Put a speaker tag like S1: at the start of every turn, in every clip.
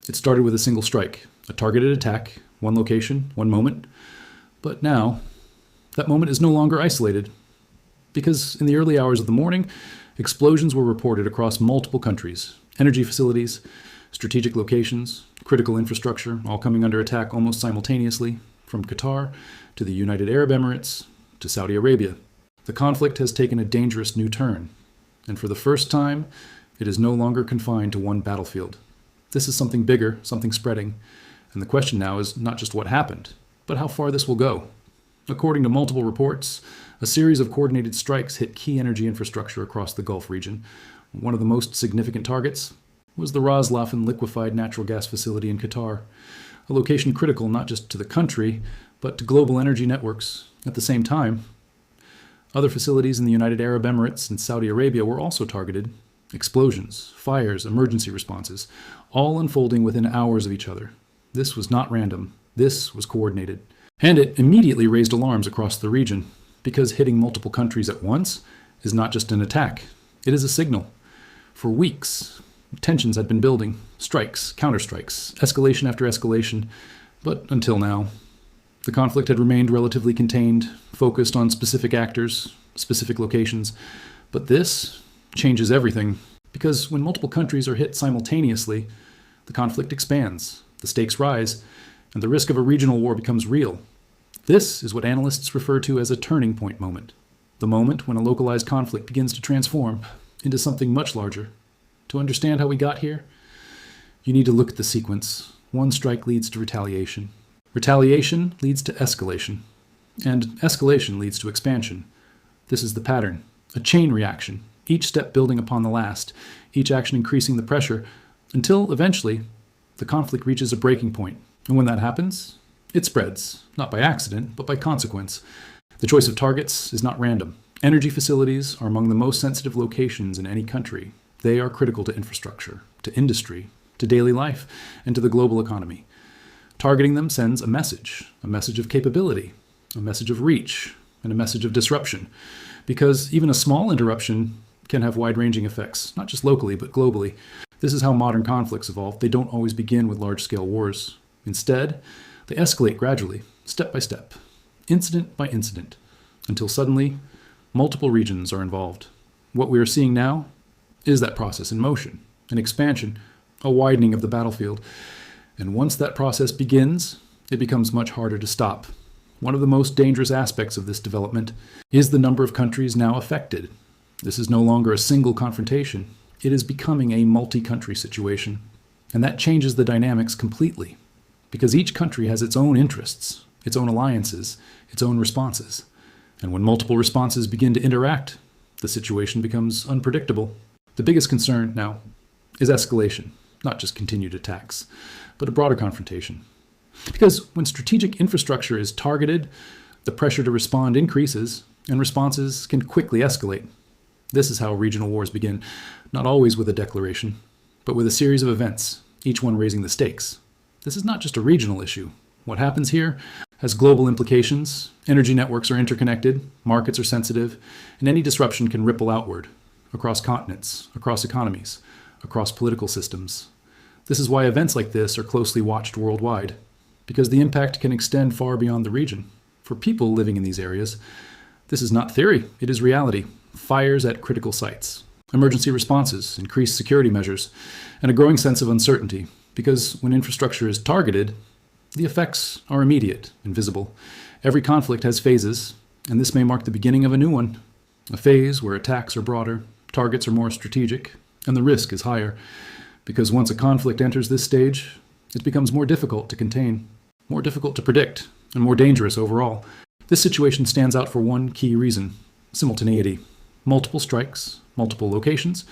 S1: It started with a single strike, a targeted attack, one location, one moment. But now, that moment is no longer isolated, because in the early hours of the morning, explosions were reported across multiple countries, energy facilities, strategic locations, critical infrastructure, all coming under attack almost simultaneously, from Qatar to the United Arab Emirates to Saudi Arabia. The conflict has taken a dangerous new turn, and for the first time, it is no longer confined to one battlefield. This is something bigger, something spreading, and the question now is not just what happened, but how far this will go. According to multiple reports, a series of coordinated strikes hit key energy infrastructure across the Gulf region. One of the most significant targets was the Laffan liquefied natural gas facility in Qatar, a location critical not just to the country, but to global energy networks. At the same time, other facilities in the United Arab Emirates and Saudi Arabia were also targeted. Explosions, fires, emergency responses, all unfolding within hours of each other. This was not random. This was coordinated. And it immediately raised alarms across the region, because hitting multiple countries at once is not just an attack. It is a signal. For weeks, tensions had been building, strikes, counterstrikes, escalation after escalation, but until now, the conflict had remained relatively contained, focused on specific actors, specific locations. But this changes everything, because when multiple countries are hit simultaneously, the conflict expands, the stakes rise, and the risk of a regional war becomes real. This is what analysts refer to as a turning point moment, the moment when a localized conflict begins to transform into something much larger. To understand how we got here, you need to look at the sequence. One strike leads to retaliation. Retaliation leads to escalation. And escalation leads to expansion. This is the pattern, a chain reaction, each step building upon the last, each action increasing the pressure, until eventually the conflict reaches a breaking point. And when that happens, it spreads, not by accident, but by consequence. The choice of targets is not random. Energy facilities are among the most sensitive locations in any country. They are critical to infrastructure, to industry, to daily life, and to the global economy. Targeting them sends a message of capability, a message of reach, and a message of disruption. Because even a small interruption can have wide-ranging effects, not just locally, but globally. This is how modern conflicts evolve. They don't always begin with large-scale wars. Instead, they escalate gradually, step by step, incident by incident, until suddenly, multiple regions are involved. What we are seeing now is that process in motion, an expansion, a widening of the battlefield. And once that process begins, it becomes much harder to stop. One of the most dangerous aspects of this development is the number of countries now affected. This is no longer a single confrontation. It is becoming a multi-country situation. And that changes the dynamics completely, because each country has its own interests, its own alliances, its own responses. And when multiple responses begin to interact, the situation becomes unpredictable. The biggest concern now is escalation, not just continued attacks, but a broader confrontation. Because when strategic infrastructure is targeted, the pressure to respond increases, and responses can quickly escalate. This is how regional wars begin, not always with a declaration, but with a series of events, each one raising the stakes. This is not just a regional issue. What happens here has global implications. Energy networks are interconnected, markets are sensitive, and any disruption can ripple outward, across continents, across economies, across political systems. This is why events like this are closely watched worldwide, because the impact can extend far beyond the region. For people living in these areas, this is not theory, it is reality. Fires at critical sites, emergency responses, increased security measures, and a growing sense of uncertainty, because when infrastructure is targeted, the effects are immediate and visible. Every conflict has phases, and this may mark the beginning of a new one. A phase where attacks are broader, targets are more strategic, and the risk is higher. Because once a conflict enters this stage, it becomes more difficult to contain, more difficult to predict, and more dangerous overall. This situation stands out for one key reason: simultaneity. Multiple strikes, multiple locations,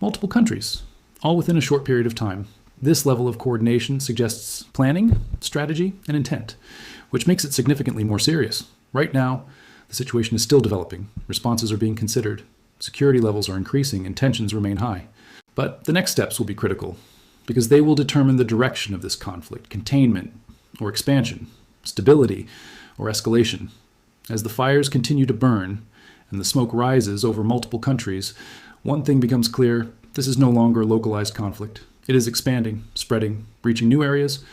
S1: multiple countries, all within a short period of time. This level of coordination suggests planning, strategy, and intent, which makes it significantly more serious. Right now, the situation is still developing. Responses are being considered. Security levels are increasing and tensions remain high. But the next steps will be critical, because they will determine the direction of this conflict: containment or expansion, stability or escalation. As the fires continue to burn and the smoke rises over multiple countries, one thing becomes clear: this is no longer a localized conflict. It is expanding, spreading, reaching new areas,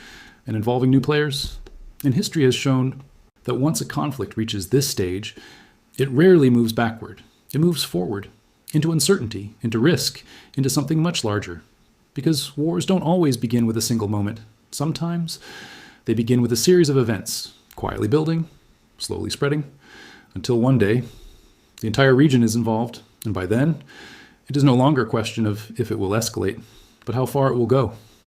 S1: and involving new players. And history has shown that once a conflict reaches this stage, it rarely moves backward. It moves forward, into uncertainty, into risk, into something much larger. Because wars don't always begin with a single moment. Sometimes they begin with a series of events, quietly building, slowly spreading, until one day the entire region is involved, and by then it is no longer a question of if it will escalate, but how far it will go.